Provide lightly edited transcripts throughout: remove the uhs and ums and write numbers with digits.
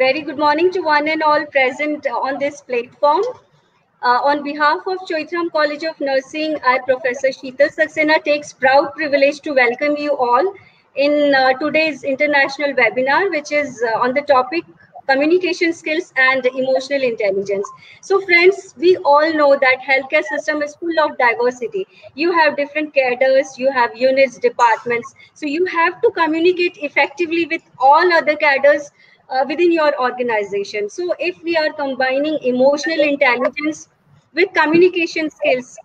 Very good morning to one and all present on this platform. On behalf of Choithram College of Nursing, I, Professor Sheetal Saxena, takes proud privilege to welcome you all in today's international webinar, which is on the topic communication skills and emotional intelligence. So friends, we all know that healthcare system is full of diversity. You have different cadres, you have units, departments. So you have to communicate effectively with all other cadres within your organization. So if we are combining emotional intelligence with communication skills,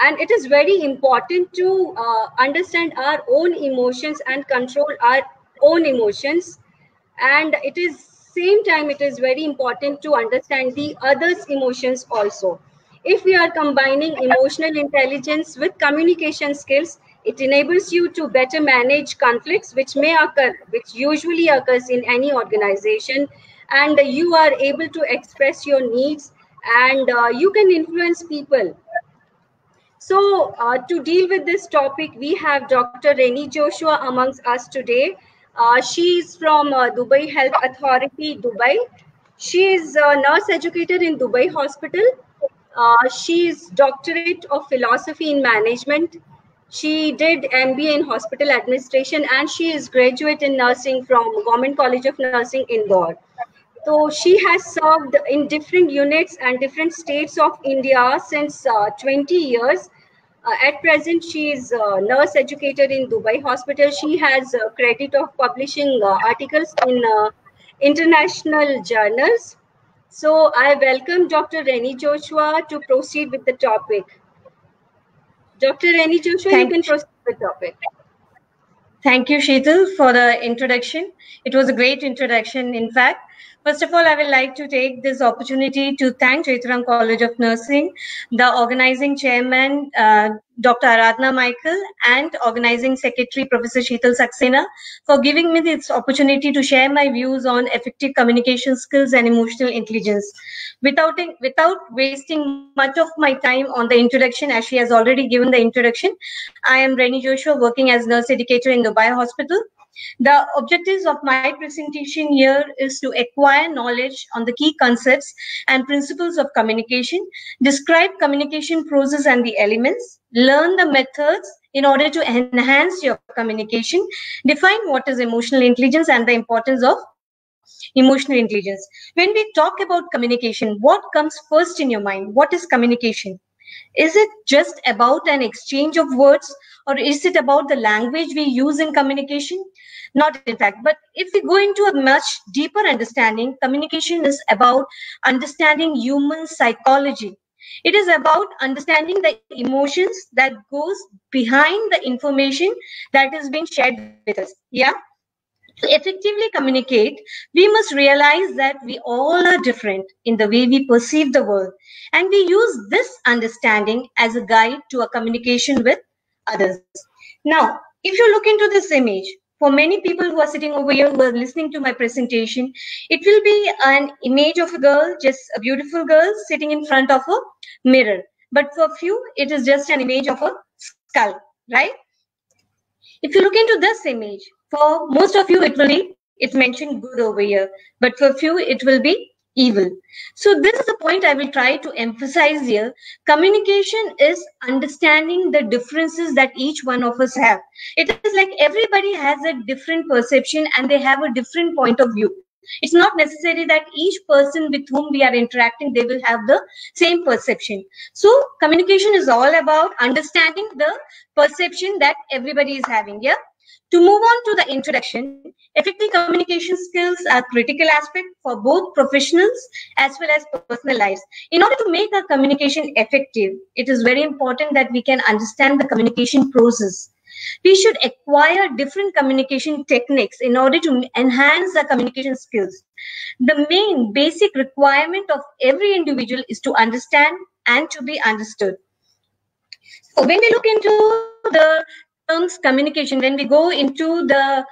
and it is very important to understand our own emotions and control our own emotions, and it is same time it is very important to understand the others emotions also. If we are combining emotional intelligence with communication skills, it enables you to better manage conflicts which may occur, which usually occurs in any organization, and you are able to express your needs, and you can influence people. So to deal with this topic, we have Dr. Reni Joshua amongst us today. She is from Dubai Health Authority, Dubai. She is a nurse educator in Dubai Hospital. She is doctorate of philosophy in management. She did MBA in hospital administration, and she is graduate in nursing from Government College of Nursing, Indore. So she has served in different units and different states of India since 20 years. At present, she is a nurse educator in Dubai Hospital. She has credit of publishing articles in international journals. So I welcome Dr. Reni Joshua to proceed with the topic. Dr. Reni Joshua, you can proceed with the topic. Thank you, Sheetal, for the introduction. It was a great introduction, in fact. First of all, I would like to take this opportunity to thank Choithram College of Nursing, the organizing chairman, Dr. Aradhana Michael, and organizing secretary, Professor Sheetal Saxena, for giving me this opportunity to share my views on effective communication skills and emotional intelligence. Without wasting much of my time on the introduction, as she has already given the introduction, I am Reni Joshua, working as nurse educator in Dubai Hospital. The objectives of my presentation here is to acquire knowledge on the key concepts and principles of communication, describe communication process and the elements, learn the methods in order to enhance your communication, define what is emotional intelligence and the importance of emotional intelligence. When we talk about communication, what comes first in your mind? What is communication? Is it just about an exchange of words, or is it about the language we use in communication? Not in fact, but if we go into a much deeper understanding, communication is about understanding human psychology. It is about understanding the emotions that goes behind the information that is being shared with us. Yeah. To effectively communicate, we must realize that we all are different in the way we perceive the world, and we use this understanding as a guide to a communication with others. Now, if you look into this image, for many people who are sitting over here who are listening to my presentation, it will be an image of a girl, just a beautiful girl sitting in front of a mirror. But for few, it is just an image of a skull, right? If you look into this image, for most of you, it's mentioned good over here, but for few, it will be evil. So this is the point I will try to emphasize here. Communication is understanding the differences that each one of us have. It is like everybody has a different perception and they have a different point of view. It's not necessary that each person with whom we are interacting, they will have the same perception. So communication is all about understanding the perception that everybody is having. Yeah. To move on to the introduction, effective communication skills are critical aspect for both professionals as well as personal lives. In order to make our communication effective, it is very important that we can understand the communication process. We should acquire different communication techniques in order to enhance our communication skills. The main basic requirement of every individual is to understand and to be understood. So when we look into the terms communication, when we go into the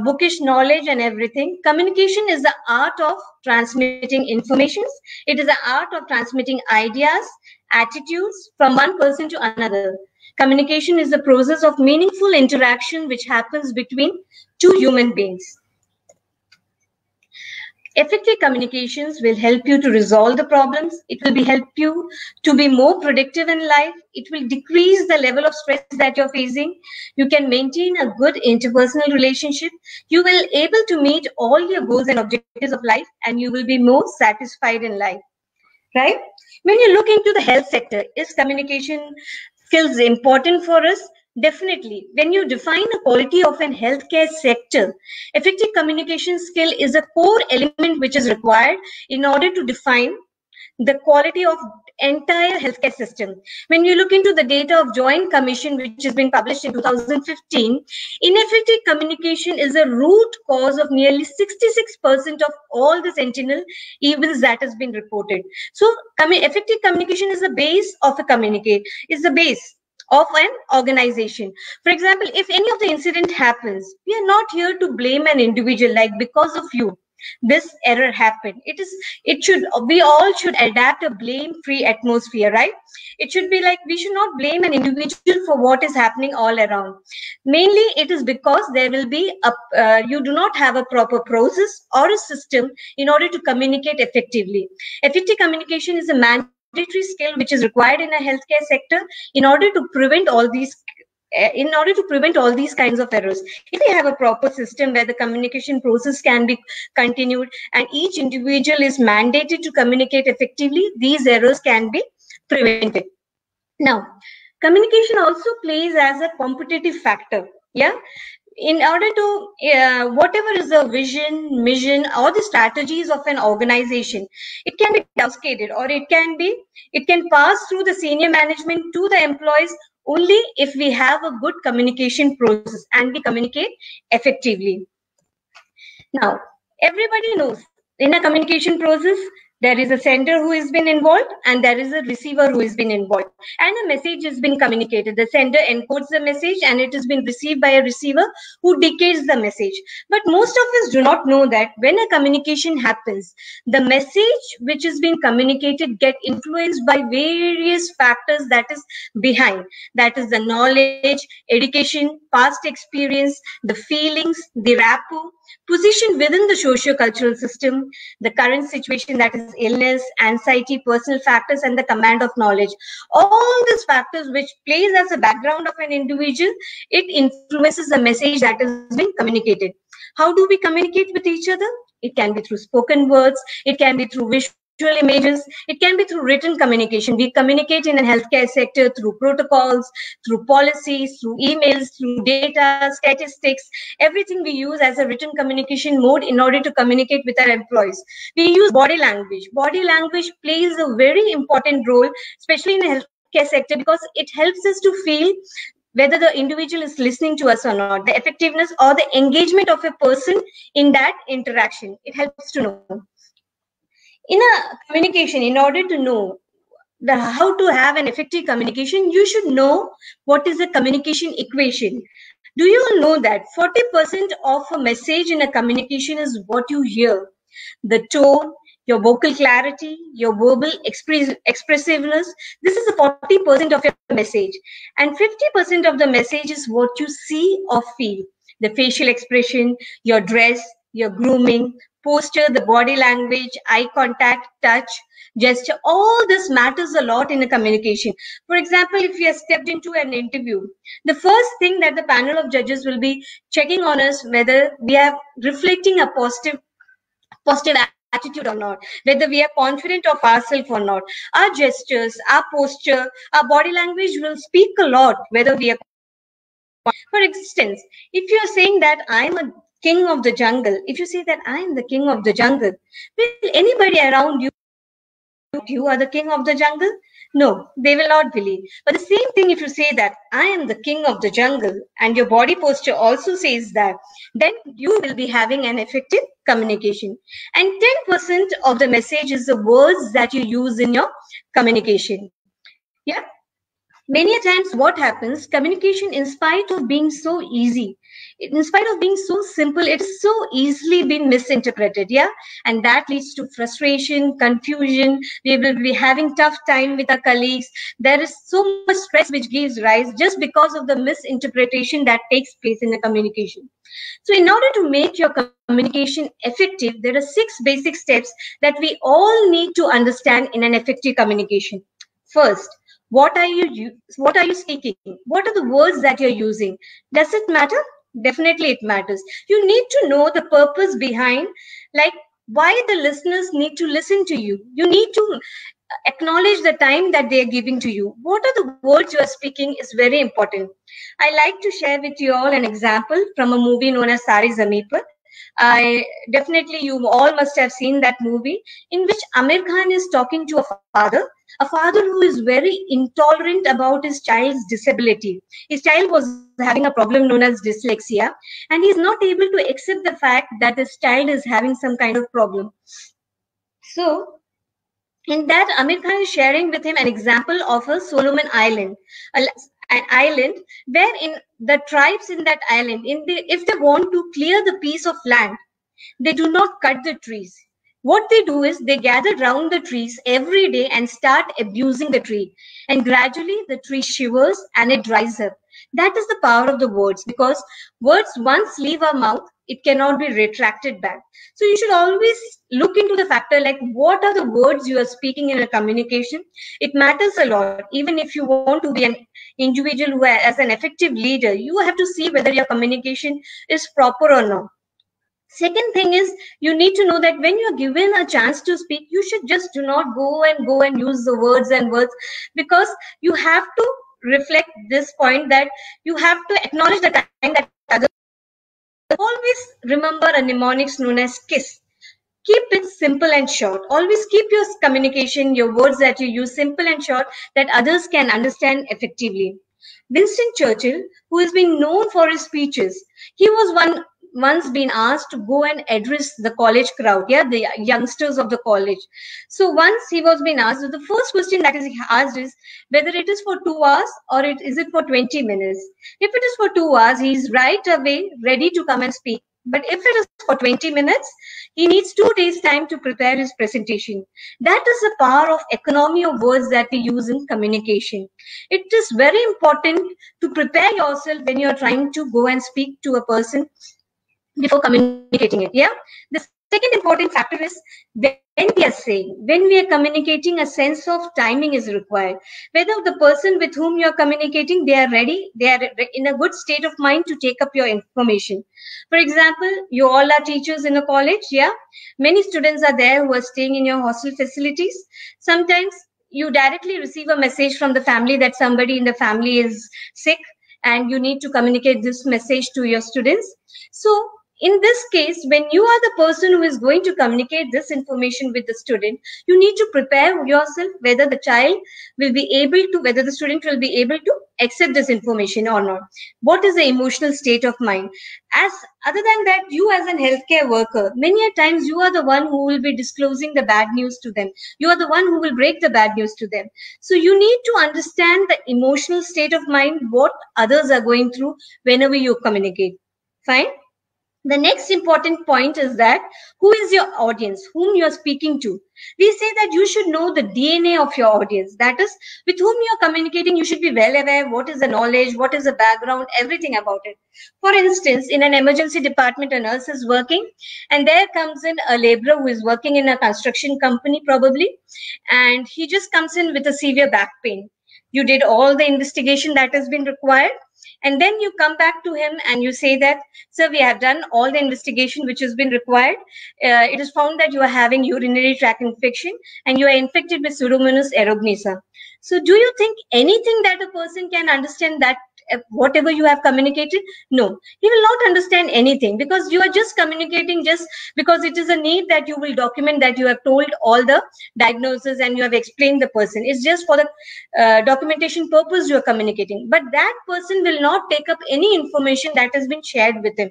bookish knowledge and everything, communication is the art of transmitting informations. It is the art of transmitting ideas, attitudes from one person to another. Communication is the process of meaningful interaction which happens between two human beings. Effective communications will help you to resolve the problems. It will help you to be more productive in life. It will decrease the level of stress that you're facing. You can maintain a good interpersonal relationship. You will able to meet all your goals and objectives of life, and you will be more satisfied in life, right? When you look into the health sector, is communication skills important for us? Definitely. When you define the quality of an healthcare sector, effective communication skill is a core element which is required in order to define the quality of entire healthcare system. When you look into the data of Joint Commission, which has been published in 2015, ineffective communication is a root cause of nearly 66% of all the sentinel evils that has been reported. So effective communication is the base of the base of an organization. For example, if any of the incident happens, we are not here to blame an individual like because of you this error happened. We all should adapt a blame-free atmosphere, right? It should be like we should not blame an individual for what is happening all around. Mainly it is because there will be you do not have a proper process or a system in order to communicate effectively. Effective communication is a mandatory skill which is required in a healthcare sector in order to prevent all these kinds of errors. If we have a proper system where the communication process can be continued and each individual is mandated to communicate effectively, these errors can be prevented. Now, communication also plays as a competitive factor. Yeah. In order to, whatever is the vision, mission, or the strategies of an organization, it can be cascaded or it can pass through the senior management to the employees only if we have a good communication process and we communicate effectively. Now, everybody knows in a communication process, there is a sender who has been involved and there is a receiver who has been involved. And a message has been communicated. The sender encodes the message and it has been received by a receiver who decodes the message. But most of us do not know that when a communication happens, the message which has been communicated get influenced by various factors that is behind. That is the knowledge, education, past experience, the feelings, the rapport, position within the socio-cultural system, the current situation that is illness, anxiety, personal factors, and the command of knowledge. All these factors which plays as a background of an individual, it influences the message that has been communicated. How do we communicate with each other? It can be through spoken words, it can be through visual images, it can be through written communication. We communicate in a healthcare sector through protocols, through policies, through emails, through data, statistics, everything we use as a written communication mode in order to communicate with our employees. We use body language. Body language plays a very important role, especially in the healthcare sector, because it helps us to feel whether the individual is listening to us or not, the effectiveness or the engagement of a person in that interaction. It helps to know. In a communication, in order to know how to have an effective communication, you should know what is the communication equation. Do you know that 40% of a message in a communication is what you hear? The tone, your vocal clarity, your verbal expressiveness. This is the 40% of your message. And 50% of the message is what you see or feel. The facial expression, your dress, your grooming, posture, the body language, eye contact, touch, gesture, all this matters a lot in a communication. For example, if you are stepped into an interview, the first thing that the panel of judges will be checking on us whether we are reflecting a positive attitude or not, whether we are confident of ourselves or not. Our gestures, our posture, our body language will speak a lot whether we are. For instance, if you are saying that I'm a king of the jungle, if you say that I am the king of the jungle, will anybody around you are the king of the jungle? No, they will not believe. But the same thing if you say that I am the king of the jungle and your body posture also says that, then you will be having an effective communication. And 10% of the message is the words that you use in your communication. Yeah. Many a times what happens, communication, in spite of being so easy, in spite of being so simple, it's so easily been misinterpreted. Yeah. And that leads to frustration, confusion. We will be having tough time with our colleagues. There is so much stress which gives rise just because of the misinterpretation that takes place in the communication. So in order to make your communication effective, there are 6 basic steps that we all need to understand in an effective communication. First, what are you speaking? What are the words that you're using? Does it matter? Definitely it matters. You need to know the purpose behind, like why the listeners need to listen to you. You need to acknowledge the time that they are giving to you. What are the words you are speaking is very important. I like to share with you all an example from a movie known as Sari Zameen Par. I definitely, you all must have seen that movie, in which Amir Khan is talking to a father who is very intolerant about his child's disability. His child was having a problem known as dyslexia, and he's not able to accept the fact that his child is having some kind of problem. So, in that, Amir Khan is sharing with him an example of a Solomon Island, an island where in the tribes in that island, if they want to clear the piece of land, they do not cut the trees. What they do is they gather round the trees every day and start abusing the tree. And gradually the tree shivers and it dries up. That is the power of the words, because words once leave our mouth, it cannot be retracted back. So you should always look into the factor like what are the words you are speaking in a communication. It matters a lot. Even if you want to be an individual who, as an effective leader, you have to see whether your communication is proper or not. Second thing is, you need to know that when you're given a chance to speak, you should just do not go and use the words and words, because you have to reflect this point that you have to acknowledge the time that others. Always remember a mnemonics known as KISS. Keep it simple and short. Always keep your communication, your words that you use simple and short, that others can understand effectively. Winston Churchill, who has been known for his speeches, he was once been asked to go and address the college crowd, the youngsters of the college. So once he was being asked, the first question that is asked is whether it is for 2 hours or is it for 20 minutes. If it is for 2 hours, he is right away ready to come and speak. But if it is for 20 minutes, he needs 2 days time to prepare his presentation. That is the power of economy of words that we use in communication. It is very important to prepare yourself when you're trying to go and speak to a person before communicating it. The second important factor is when we are communicating, a sense of timing is required. Whether the person with whom you're communicating, they are ready, they are in a good state of mind to take up your information. For example, you all are teachers in a college, many students are there who are staying in your hostel facilities. Sometimes you directly receive a message from the family that somebody in the family is sick, and you need to communicate this message to your students. So in this case, when you are the person who is going to communicate this information with the student, you need to prepare yourself whether the student will be able to accept this information or not. What is the emotional state of mind? Other than that, you as an healthcare worker, many a times you are the one who will be disclosing the bad news to them. You are the one who will break the bad news to them. So you need to understand the emotional state of mind, what others are going through whenever you communicate. Fine. The next important point is that who is your audience, whom you are speaking to. We say that you should know the DNA of your audience. That is, with whom you are communicating, you should be well aware what is the knowledge, what is the background, everything about it. For instance, in an emergency department, a nurse is working, and there comes in a laborer who is working in a construction company probably, and he just comes in with a severe back pain. You did all the investigation that has been required. And then you come back to him and you say that, sir, we have done all the investigation which has been required. It is found that you are having urinary tract infection and you are infected with Pseudomonas aeruginosa. So do you think anything that a person can understand that whatever you have communicated? No, he will not understand anything, because you are just communicating just because it is a need that you will document that you have told all the diagnosis and you have explained the person. It's just for the documentation purpose you are communicating. But that person will not take up any information that has been shared with him.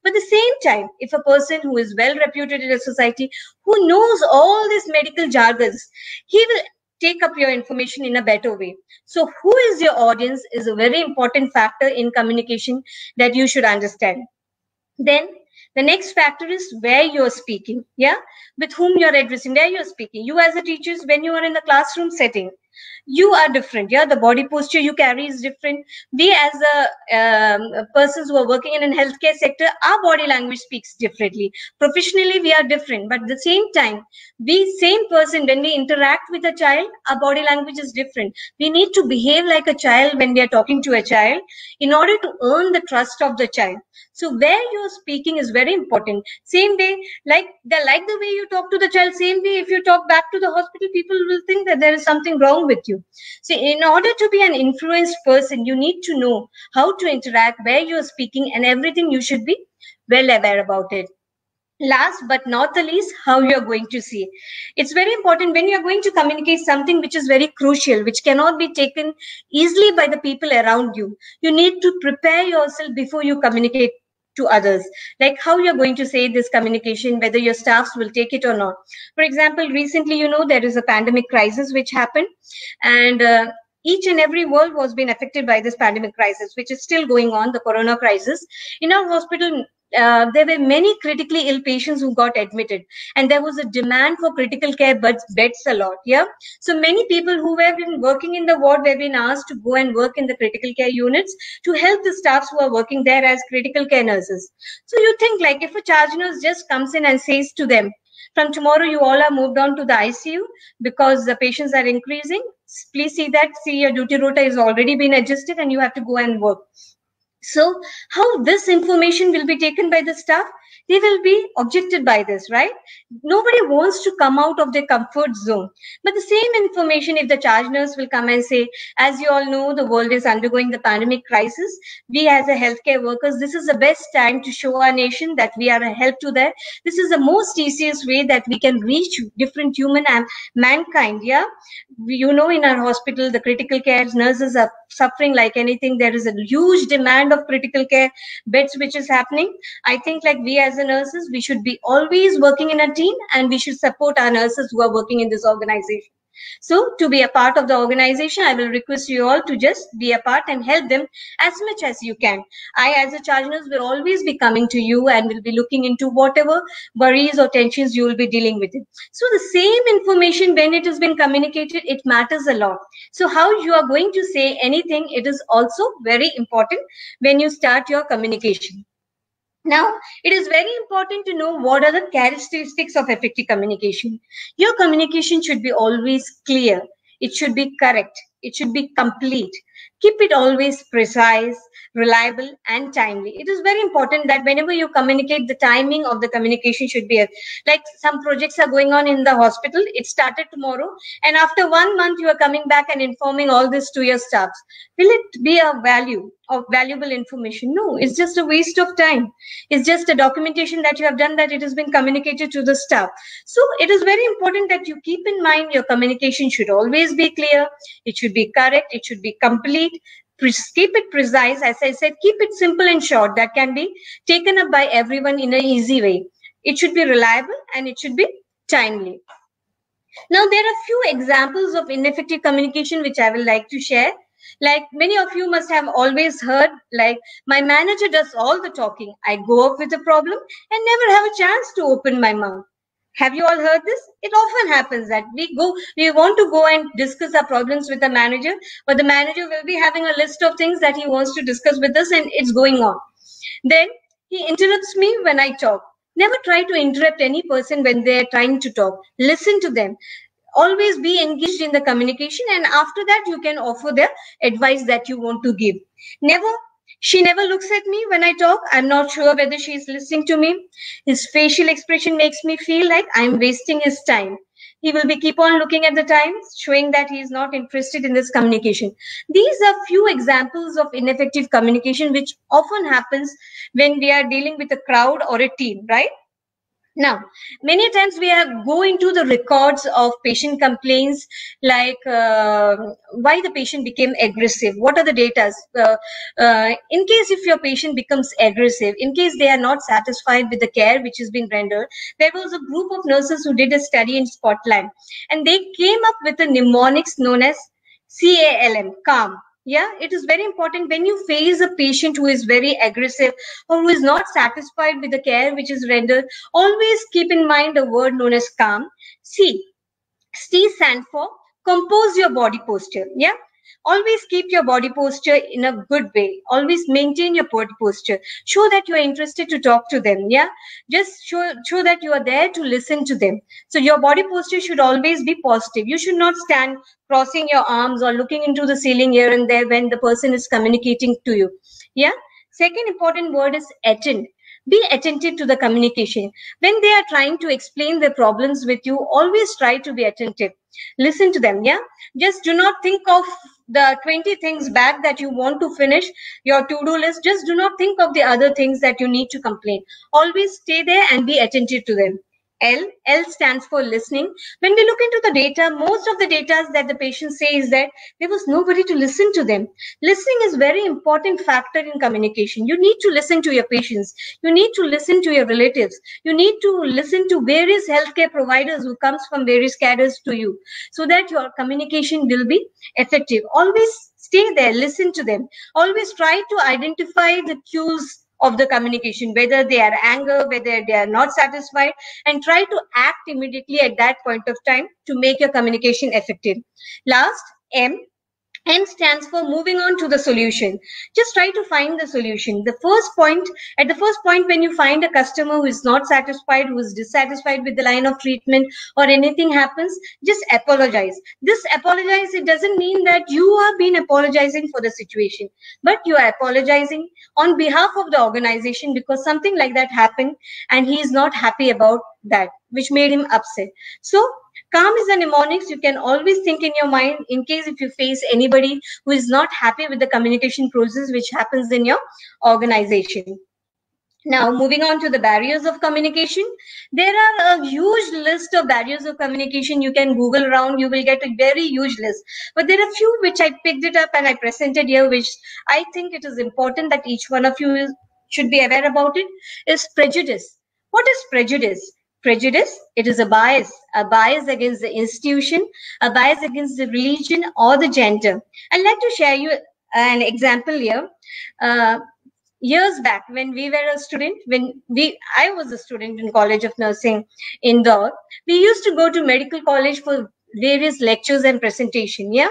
But at the same time, if a person who is well reputed in a society, who knows all these medical jargons, he will take up your information in a better way. So who is your audience is a very important factor in communication that you should understand. Then the next factor is where you're speaking, yeah, with whom you're addressing, where you're speaking. You as a teacher, when you are in the classroom setting, you are different, yeah, the body posture you carry is different. We as persons who are working in a healthcare sector, our body language speaks differently. Professionally we are different, but at the same time, we same person, when we interact with a child, our body language is different. We need to behave like a child when we are talking to a child in order to earn the trust of the child. So where you're speaking is very important. Same way, like the way you talk to the child, same way if you talk back to the hospital, people will think that there is something wrong with you. So in order to be an influenced person, you need to know how to interact, where you're speaking, and everything you should be well aware about it. Last but not the least, how you're going to see. It's very important when you're going to communicate something which is very crucial, which cannot be taken easily by the people around you. You need to prepare yourself before you communicate to others, like how you're going to say this communication, whether your staffs will take it or not. For example, recently, you know, there is a pandemic crisis which happened, and each and every world was being affected by this pandemic crisis, which is still going on, the corona crisis. In our hospital, there were many critically ill patients who got admitted, and there was a demand for critical care beds a lot. Yeah, so many people who have been working in the ward were being asked to go and work in the critical care units to help the staffs who are working there as critical care nurses. So you think, like, if a charge nurse just comes in and says to them, from tomorrow you all are moved on to the ICU because the patients are increasing, please see your duty rota is already been adjusted and you have to go and work. So how this information will be taken by the staff? They will be objected by this, right? Nobody wants to come out of their comfort zone. But the same information, if the charge nurse will come and say, as you all know, the world is undergoing the pandemic crisis. We as a healthcare workers, this is the best time to show our nation that we are a help to that. This is the most easiest way that we can reach different human and mankind. Yeah, you know, in our hospital, the critical care nurses are suffering like anything. There is a huge demand of critical care beds which is happening. I think, like, we as a nurses, we should be always working in a team, and we should support our nurses who are working in this organization. So to be a part of the organization, I will request you all to just be a part and help them as much as you can. I, as a charge nurse, will always be coming to you and will be looking into whatever worries or tensions you will be dealing with it. So the same information, when it has been communicated, it matters a lot. So how you are going to say anything, it is also very important when you start your communication. Now, it is very important to know what are the characteristics of effective communication. Your communication should be always clear. It should be correct. It should be complete. Keep it always precise, reliable, and timely. It is very important that whenever you communicate, the timing of the communication should be like some projects are going on in the hospital. It started tomorrow, and after 1 month, you are coming back and informing all this to your staffs. Will it be a value of valuable information? No, it's just a waste of time. It's just a documentation that you have done, that it has been communicated to the staff. So it is very important that you keep in mind your communication should always be clear. It should be correct. It should be complete. Keep it precise. As I said, keep it simple and short, that can be taken up by everyone in an easy way. It should be reliable and it should be timely. Now, there are few examples of ineffective communication which I will like to share. Like, many of you must have always heard, like, my manager does all the talking. I go off with a problem and never have a chance to open my mouth. Have you all heard this? It often happens that we want to go and discuss our problems with the manager, but the manager will be having a list of things that he wants to discuss with us, and it's going on. Then he interrupts me when I talk. Never try to interrupt any person when they are trying to talk. Listen to them. Always be engaged in the communication, and after that you can offer the advice that you want to give. She never looks at me when I talk. I'm not sure whether she's listening to me. His facial expression makes me feel like I'm wasting his time. He will be keep on looking at the time, showing that he is not interested in this communication. These are few examples of ineffective communication which often happens when we are dealing with a crowd or a team, right? Now, many times we go into the records of patient complaints, like why the patient became aggressive, what are the data. In case if your patient becomes aggressive, in case they are not satisfied with the care which has been rendered, there was a group of nurses who did a study in Scotland, and they came up with a mnemonics known as CALM, calm. Yeah, it is very important when you face a patient who is very aggressive or who is not satisfied with the care which is rendered, always keep in mind a word known as calm. C stands for compose your body posture. Yeah, always keep your body posture in a good way. Always maintain your body posture. Show that you are interested to talk to them. Yeah, just show that you are there to listen to them. So your body posture should always be positive. You should not stand crossing your arms or looking into the ceiling here and there when the person is communicating to you. Yeah, second important word is attend. Be attentive to the communication. When they are trying to explain their problems with you, always try to be attentive. Listen to them. Yeah, just do not think of the 20 things back that you want to finish your to-do list. Just do not think of the other things that you need to complain. Always stay there and be attentive to them. L stands for listening. When we look into the data, most of the data that the patient says that there was nobody to listen to them. Listening is very important factor in communication. You need to listen to your patients. You need to listen to your relatives. You need to listen to various healthcare providers who comes from various cadres to you, so that your communication will be effective. Always stay there, listen to them. Always try to identify the cues of the communication, whether they are anger, whether they are not satisfied, and try to act immediately at that point of time to make your communication effective. Last, M stands for moving on to the solution. Just try to find the solution. At the first point, when you find a customer who is not satisfied, who is dissatisfied with the line of treatment, or anything happens, just apologize. This apologize, it doesn't mean that you have been apologizing for the situation, but you are apologizing on behalf of the organization because something like that happened and he is not happy about that, which made him upset. So calm is a mnemonics. You can always think in your mind in case if you face anybody who is not happy with the communication process which happens in your organization. Now, moving on to the barriers of communication. There are a huge list of barriers of communication. You can Google around, you will get a very huge list. But there are a few which I picked it up and I presented here, which I think it is important that each one of you should be aware about it, is prejudice. What is prejudice? Prejudice, it is a bias against the institution, a bias against the religion or the gender. I'd like to share you an example here. Years back, when we were a student, I was a student in College of Nursing in Indore, we used to go to medical college for various lectures and presentation. Yeah,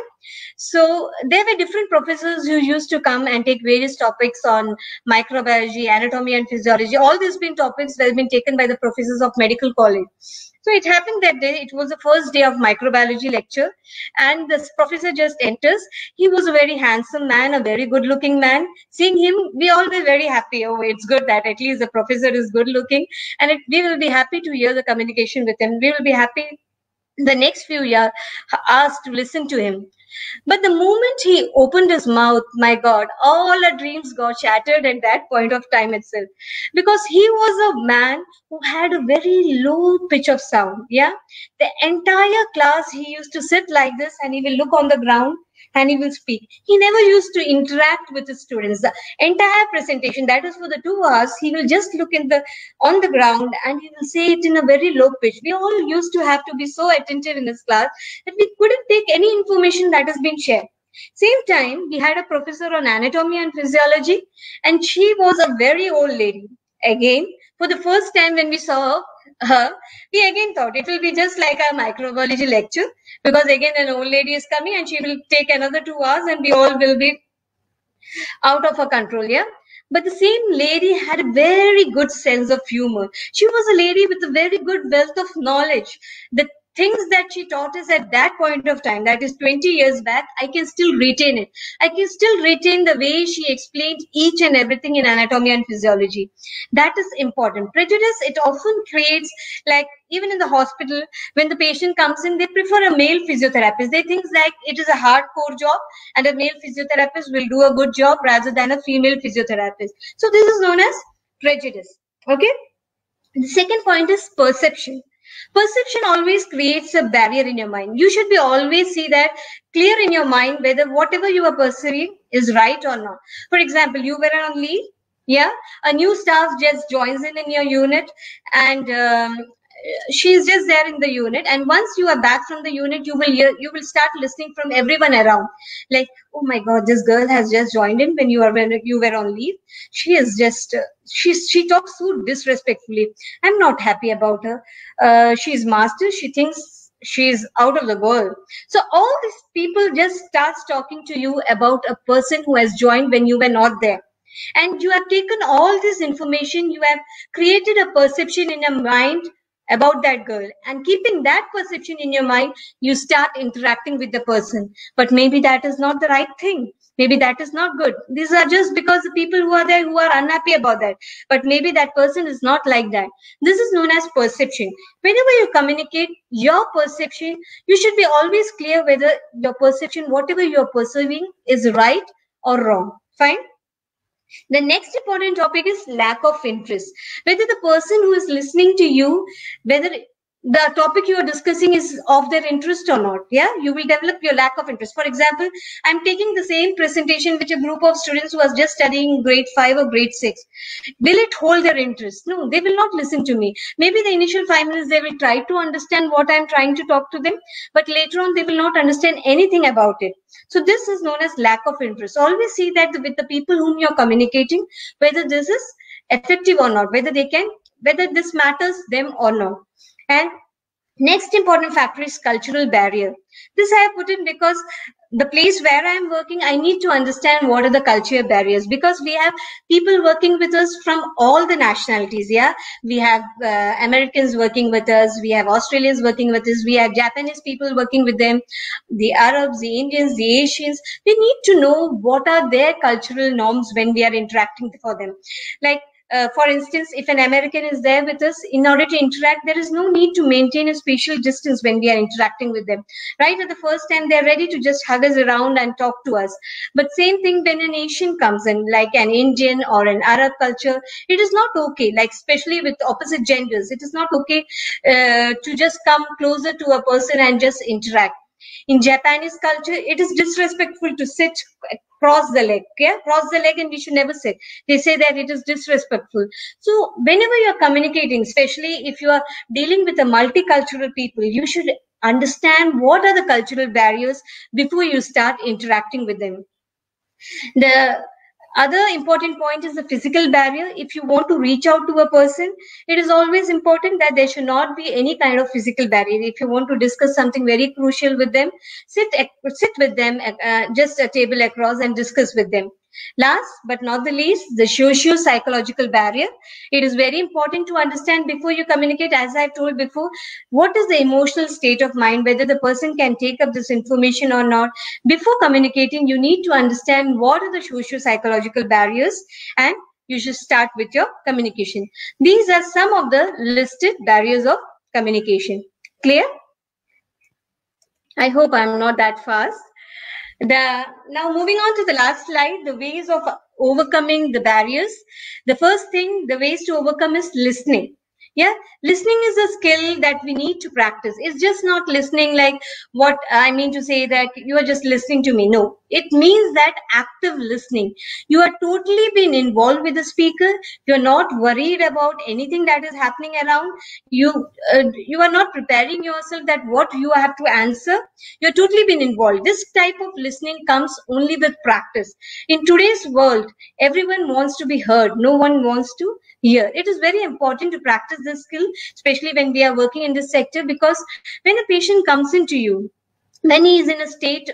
so there were different professors who used to come and take various topics on microbiology, anatomy and physiology. All these been topics that have been taken by the professors of medical college. So it happened that day, it was the first day of microbiology lecture, and this professor just enters. He was a very handsome man, a very good looking man. Seeing him, we all were very happy. Oh, it's good that at least the professor is good looking, and we will be happy to hear the communication with him. We will be happy the next few years asked to listen to him. But the moment he opened his mouth, my God, all our dreams got shattered at that point of time itself. Because he was a man who had a very low pitch of sound. Yeah. The entire class, he used to sit like this and he will look on the ground and he will speak. He never used to interact with the students. The entire presentation, that is for the 2 hours, he will just look on the ground and he will say it in a very low pitch. We all used to have to be so attentive in this class that we couldn't take any information that has been shared. Same time, we had a professor on anatomy and physiology, and she was a very old lady. Again, for the first time when we saw her, we again thought it will be just like a microbiology lecture, because again an old lady is coming and she will take another 2 hours and we all will be out of her control. Yeah. But the same lady had a very good sense of humor. She was a lady with a very good wealth of knowledge. The things that she taught us at that point of time, that is 20 years back, I can still retain it. I can still retain the way she explained each and everything in anatomy and physiology. That is important. Prejudice, it often creates, like even in the hospital, when the patient comes in, they prefer a male physiotherapist. They think like it is a hardcore job and a male physiotherapist will do a good job rather than a female physiotherapist. So this is known as prejudice. Okay. The second point is perception. Perception always creates a barrier in your mind. You should be always see that clear in your mind whether whatever you are perceiving is right or not. For example, you were on leave, yeah, a new staff just joins in your unit, and she's just there in the unit, and once you are back from the unit, you will start listening from everyone around, like, oh my god, this girl has just joined in when you were on leave. She is just she talks so disrespectfully. I'm not happy about her. She's master, she thinks she's out of the world. So all these people just starts talking to you about a person who has joined when you were not there, and you have taken all this information, you have created a perception in your mind about that girl, and keeping that perception in your mind, you start interacting with the person. But maybe that is not the right thing, maybe that is not good. These are just because the people who are there who are unhappy about that, but maybe that person is not like that. This is known as perception. Whenever you communicate your perception, you should be always clear whether your perception, whatever you are perceiving, is right or wrong. Fine. The next important topic is lack of interest. Whether the person who is listening to you, whether the topic you are discussing is of their interest or not. Yeah, you will develop your lack of interest. For example, I'm taking the same presentation with a group of students who are just studying grade 5 or grade 6. Will it hold their interest? No, they will not listen to me. Maybe the initial 5 minutes they will try to understand what I'm trying to talk to them, but later on they will not understand anything about it. So this is known as lack of interest. Always see that with the people whom you're communicating, whether this is effective or not, whether this matters them or not. And next important factor is cultural barrier. This I have put in because the place where I am working, I need to understand what are the cultural barriers, because we have people working with us from all the nationalities. Yeah, we have Americans working with us, we have Australians working with us, we have Japanese people working with them, the Arabs, the Indians, the Asians. We need to know what are their cultural norms when we are interacting for them. Like, for instance, if an American is there with us, in order to interact, there is no need to maintain a spatial distance when we are interacting with them. Right at the first time, they're ready to just hug us around and talk to us. But same thing when an Asian comes in, like an Indian or an Arab culture, it is not okay, like especially with opposite genders, it is not okay to just come closer to a person and just interact. In Japanese culture, it is disrespectful to sit cross the leg. Yeah, cross the leg, and we should never sit. They say that it is disrespectful. So whenever you're communicating, especially if you are dealing with a multicultural people, you should understand what are the cultural barriers before you start interacting with them. The other important point is the physical barrier. If you want to reach out to a person, it is always important that there should not be any kind of physical barrier. If you want to discuss something very crucial with them, sit with them, just a table across, and discuss with them. Last but not the least, the socio-psychological barrier. It is very important to understand before you communicate, as I've told before, what is the emotional state of mind, whether the person can take up this information or not. Before communicating, you need to understand what are the socio-psychological barriers, and you should start with your communication. These are some of the listed barriers of communication. Clear? I hope I'm not that fast. Now moving on to the last slide, the ways of overcoming the barriers. The first thing, the ways to overcome is listening. Yeah, listening is a skill that we need to practice. It's just not listening like what I mean to say that you are just listening to me. No, it means that active listening. You are totally been involved with the speaker. You're not worried about anything that is happening around. You are not preparing yourself that what you have to answer. You're totally been involved. This type of listening comes only with practice. In today's world, everyone wants to be heard. No one wants to hear. It is very important to practice this skill, especially when we are working in this sector, because when a patient comes into you, when he is in a state,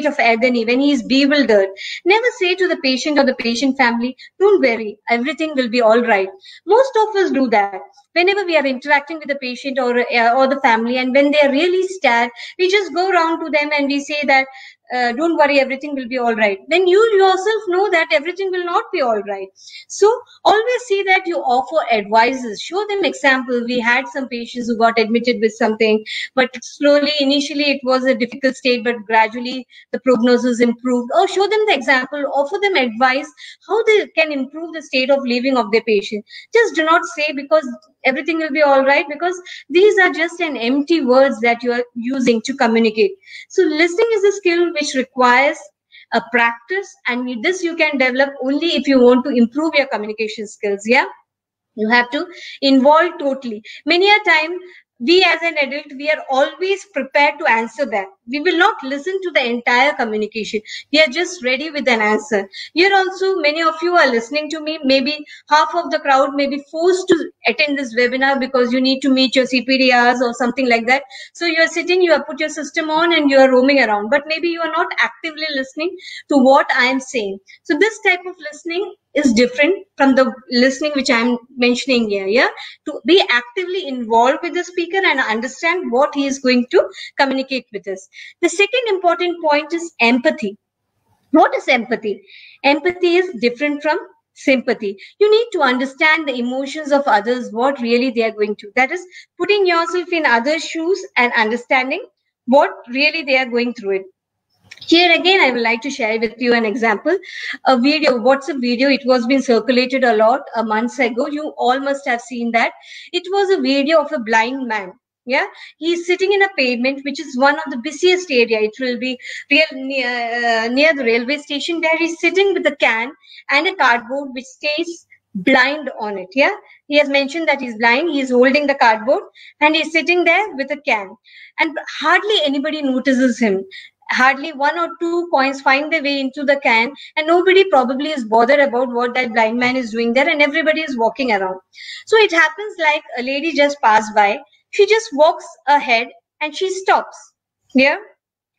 of agony, when he is bewildered, never say to the patient or the patient family, don't worry, everything will be all right. Most of us do that. Whenever we are interacting with the patient or the family, and when they are really sad, we just go around to them and we say that, don't worry, everything will be all right. Then you yourself know that everything will not be all right. So always see that you offer advices, show them example. We had some patients who got admitted with something, but slowly, initially it was a difficult critical state, but gradually the prognosis improved, or show them the example, offer them advice how they can improve the state of living of their patient. Just do not say because everything will be all right, because these are just an empty words that you are using to communicate. So listening is a skill which requires a practice, and this you can develop only if you want to improve your communication skills. Yeah, you have to involve totally. Many a time we as an adult, we are always prepared to answer back. We will not listen to the entire communication. We are just ready with an answer. Here also, many of you are listening to me. Maybe half of the crowd may be forced to attend this webinar because you need to meet your CPDRs or something like that. So you are sitting, you have put your system on and you are roaming around, but maybe you are not actively listening to what I am saying. So this type of listening is different from the listening which I'm mentioning here. Yeah, to be actively involved with the speaker and understand what he is going to communicate with us. The second important point is empathy. What is empathy? Empathy is different from sympathy. You need to understand the emotions of others, what really they are going to. That is putting yourself in others' shoes and understanding what really they are going through it. Here again, I would like to share with you an example, a video, WhatsApp video. It was being circulated a lot a month ago. You all must have seen that. It was a video of a blind man. Yeah, he's sitting in a pavement, which is one of the busiest area. It will be near the railway station. There he's sitting with a can and a cardboard which stays blind on it. Yeah, he has mentioned that he's blind. He's holding the cardboard and he's sitting there with a can, and hardly anybody notices him. Hardly 1 or 2 coins find their way into the can, and nobody probably is bothered about what that blind man is doing there, and everybody is walking around. So it happens like a lady just passed by. She just walks ahead and she stops. Yeah.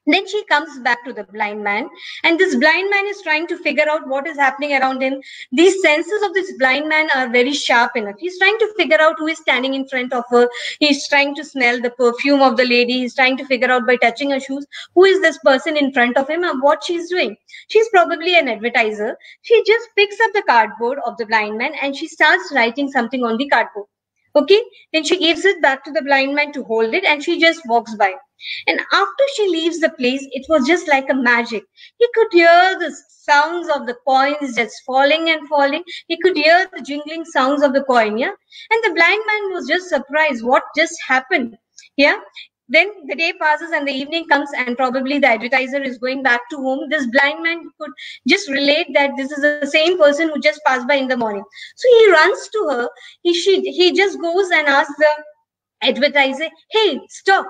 Then she comes back to the blind man, and this blind man is trying to figure out what is happening around him. These senses of this blind man are very sharp enough. He's trying to figure out who is standing in front of her. He's trying to smell the perfume of the lady. He's trying to figure out by touching her shoes who is this person in front of him and what she's doing. She's probably an advertiser. She just picks up the cardboard of the blind man and she starts writing something on the cardboard. Okay, then she gives it back to the blind man to hold it, and she just walks by. And after she leaves the place, it was just like a magic. He could hear the sounds of the coins just falling and falling. He could hear the jingling sounds of the coin. Yeah, and the blind man was just surprised. What just happened? Yeah. Then the day passes and the evening comes, and probably the advertiser is going back to home. This blind man could just relate that this is the same person who just passed by in the morning. So he runs to her. He just goes and asks the advertiser, "Hey, stop.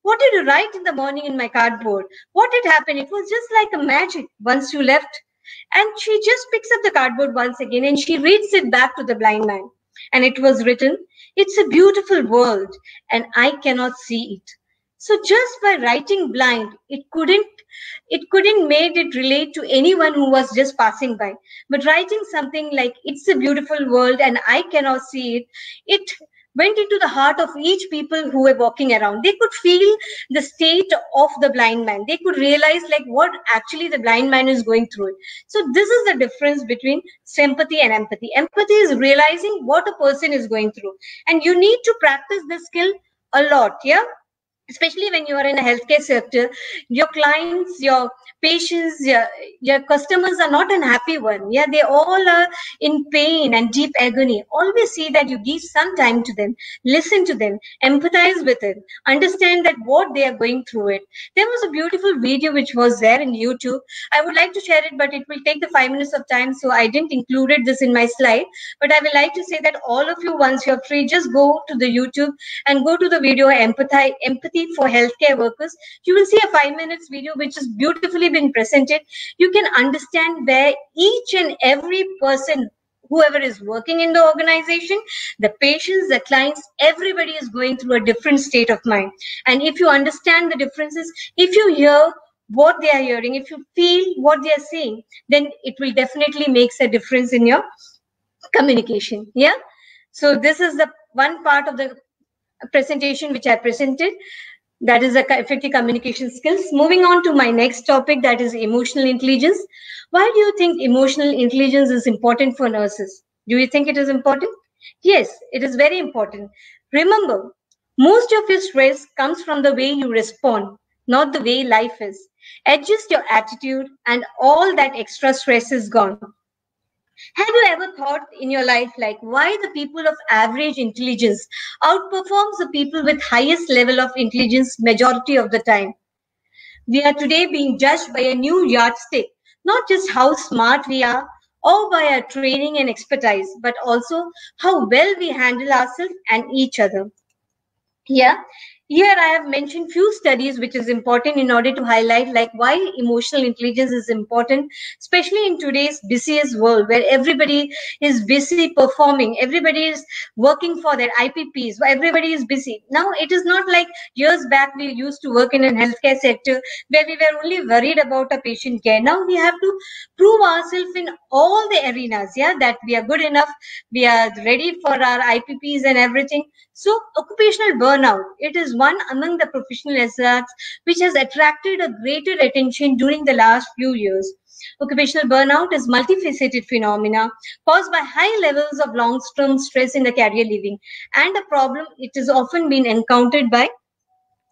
What did you write in the morning in my cardboard? What did happen? It was just like a magic once you left." And she just picks up the cardboard once again and she reads it back to the blind man. And it was written, "It's a beautiful world and I cannot see it." So just by writing blind, it couldn't made it relate to anyone who was just passing by. But writing something like "it's a beautiful world and I cannot see it," it went into the heart of each people who were walking around. They could feel the state of the blind man. They could realize like what actually the blind man is going through it. So this is the difference between sympathy and empathy. Empathy is realizing what a person is going through. And you need to practice this skill a lot, yeah? Especially when you are in a healthcare sector, your clients, your patients, your customers are not an happy one. Yeah, they all are in pain and deep agony. Always see that you give some time to them, listen to them, empathize with them, understand that what they are going through it. There was a beautiful video which was there in YouTube. I would like to share it, but it will take the 5 minutes of time, so I didn't include this in my slide. But I would like to say that all of you, once you're free, just go to the YouTube and go to the video Empathy for Healthcare Workers. You will see a 5 minutes video which is beautifully been presented. You can understand where each and every person, whoever is working in the organization, the patients, the clients, everybody is going through a different state of mind. And if you understand the differences, if you hear what they are hearing, if you feel what they are saying, then it will definitely makes a difference in your communication. Yeah. So this is the one part of the presentation which I presented. That is the effective communication skills. Moving on to my next topic, that is emotional intelligence. Why do you think emotional intelligence is important for nurses? Do you think it is important? Yes, it is very important. Remember, most of your stress comes from the way you respond, not the way life is. Adjust your attitude and all that extra stress is gone. Have you ever thought in your life like why the people of average intelligence outperforms the people with highest level of intelligence majority of the time? We are today being judged by a new yardstick, not just how smart we are or by our training and expertise, but also how well we handle ourselves and each other. Yeah. Here I have mentioned few studies which is important in order to highlight like why emotional intelligence is important, especially in today's busiest world where everybody is busy performing, everybody is working for their IPPs, everybody is busy. Now it is not like years back we used to work in a healthcare sector where we were only worried about a patient care. Now we have to prove ourselves in all the arenas, yeah, that we are good enough, we are ready for our IPPs and everything. So occupational burnout, it is one among the professional hazards which has attracted a greater attention during the last few years. Occupational burnout is multifaceted phenomena caused by high levels of long-term stress in the career living, and a problem it is often been encountered by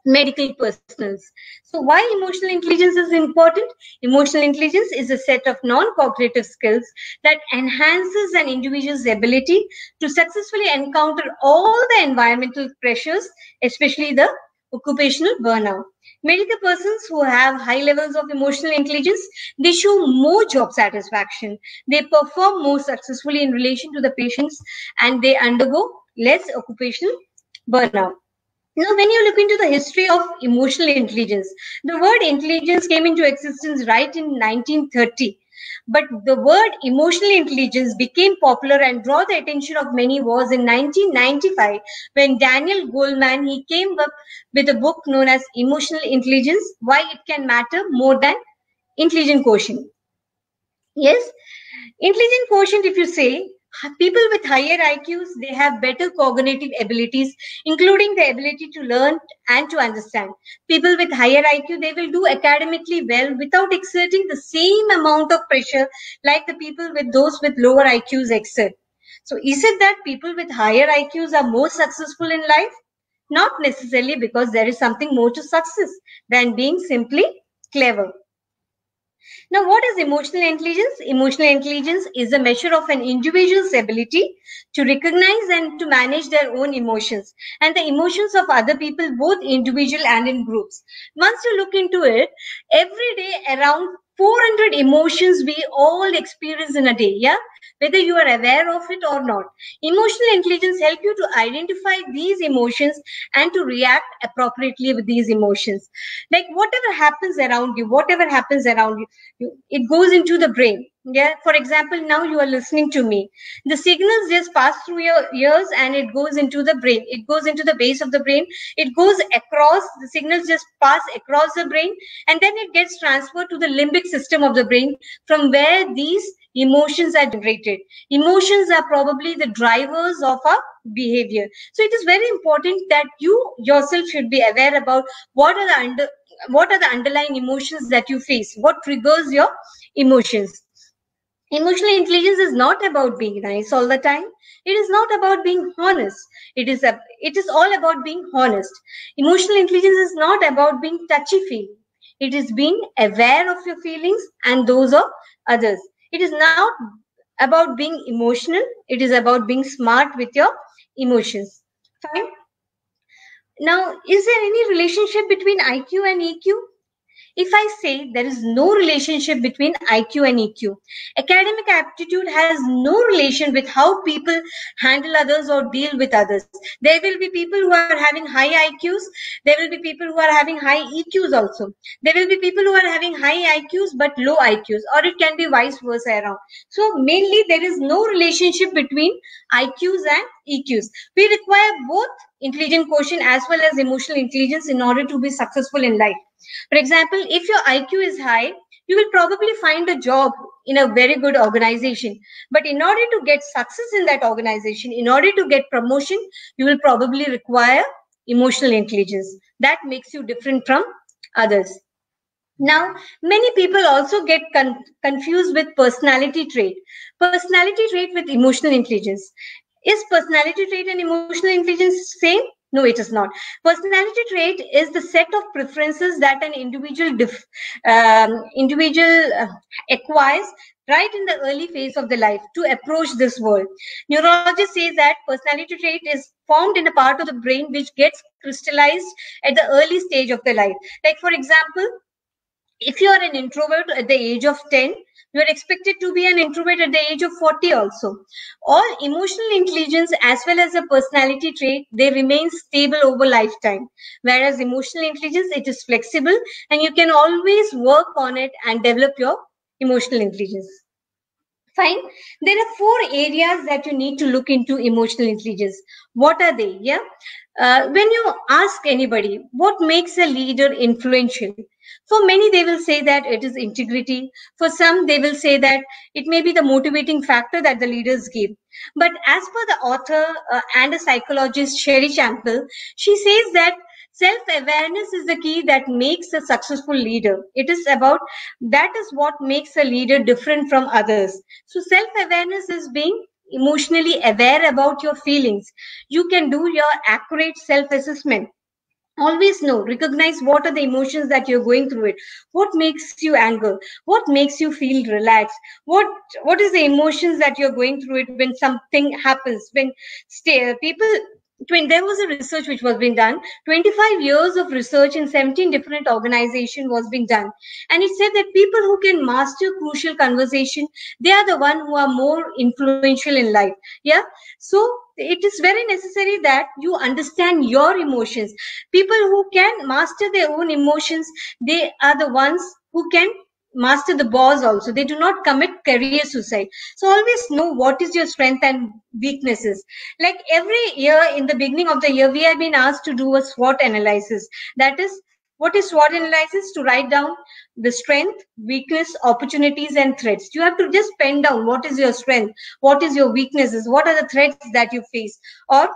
medical personnels. So why emotional intelligence is important? Emotional intelligence is a set of non-cognitive skills that enhances an individual's ability to successfully encounter all the environmental pressures, especially the occupational burnout. Medical persons who have high levels of emotional intelligence, they show more job satisfaction. They perform more successfully in relation to the patients and they undergo less occupational burnout. Now, when you look into the history of emotional intelligence, the word intelligence came into existence right in 1930. But the word emotional intelligence became popular and draw the attention of many was in 1995 when Daniel Goleman, he came up with a book known as Emotional Intelligence, Why It Can Matter More Than Intelligent Quotient. Yes, intelligent quotient, if you say, people with higher IQs, they have better cognitive abilities, including the ability to learn and to understand. People with higher IQ, they will do academically well without exerting the same amount of pressure like the people with those with lower IQs exert. So is it that people with higher IQs are more successful in life? Not necessarily, because there is something more to success than being simply clever. Now, what is emotional intelligence? Emotional intelligence is a measure of an individual's ability to recognize and to manage their own emotions and the emotions of other people, both individual and in groups. Once you look into it, every day around 400 emotions we all experience in a day, yeah? Whether you are aware of it or not. Emotional intelligence helps you to identify these emotions and to react appropriately with these emotions. Like whatever happens around you, it goes into the brain. Yeah, for example, now you are listening to me, the signals just pass through your ears and it goes into the brain, it goes into the base of the brain, it goes across, the signals just pass across the brain, and then it gets transferred to the limbic system of the brain, from where these emotions are generated. Emotions are probably the drivers of our behavior. So it is very important that you yourself should be aware about what are the underlying emotions that you face, what triggers your emotions. Emotional intelligence is not about being nice all the time. It is not about being honest. It is all about being honest. Emotional intelligence is not about being touchy-feely. It is being aware of your feelings and those of others. It is not about being emotional. It is about being smart with your emotions. Fine. Now, is there any relationship between IQ and EQ? If I say there is no relationship between IQ and EQ, academic aptitude has no relation with how people handle others or deal with others. There will be people who are having high IQs. There will be people who are having high EQs also. There will be people who are having high IQs but low IQs, or it can be vice versa around. So mainly there is no relationship between IQs and EQs. We require both intelligent quotient as well as emotional intelligence in order to be successful in life. For example, if your IQ is high, you will probably find a job in a very good organization. But in order to get success in that organization, in order to get promotion, you will probably require emotional intelligence. That makes you different from others. Now, many people also get confused with personality trait. Personality trait with emotional intelligence. Is personality trait and emotional intelligence same? No, it is not. Personality trait is the set of preferences that an individual acquires right in the early phase of the life to approach this world. Neurologist says that personality trait is formed in a part of the brain which gets crystallized at the early stage of the life. Like, for example, if you are an introvert at the age of 10, you are expected to be an introvert at the age of 40 also. All emotional intelligence as well as a personality trait, they remain stable over lifetime. Whereas emotional intelligence, it is flexible and you can always work on it and develop your emotional intelligence. Fine. There are 4 areas that you need to look into emotional intelligence. What are they? Yeah. When you ask anybody, what makes a leader influential? For many, they will say that it is integrity. For some, they will say that it may be the motivating factor that the leaders give. But as per the author and a psychologist, Sherry Champel, she says that self-awareness is the key that makes a successful leader. It is about, that is what makes a leader different from others. So self-awareness is being emotionally aware about your feelings. You can do your accurate self-assessment. Always know, recognize what are the emotions that you're going through it. What makes you anger? What makes you feel relaxed? What is the emotions that you're going through it when something happens? When people, there was a research which was being done. 25 years of research in 17 different organizations was being done, and it said that people who can master crucial conversation, they are the one who are more influential in life. Yeah. So it is very necessary that you understand your emotions. People who can master their own emotions, they are the ones who can master the boss also. They do not commit career suicide. So always know what is your strength and weaknesses. Like every year in the beginning of the year, we have been asked to do a SWOT analysis. That is, what is SWOT analysis? To write down the strength, weakness, opportunities, and threats. You have to just pen down what is your strength, what is your weaknesses, what are the threats that you face, or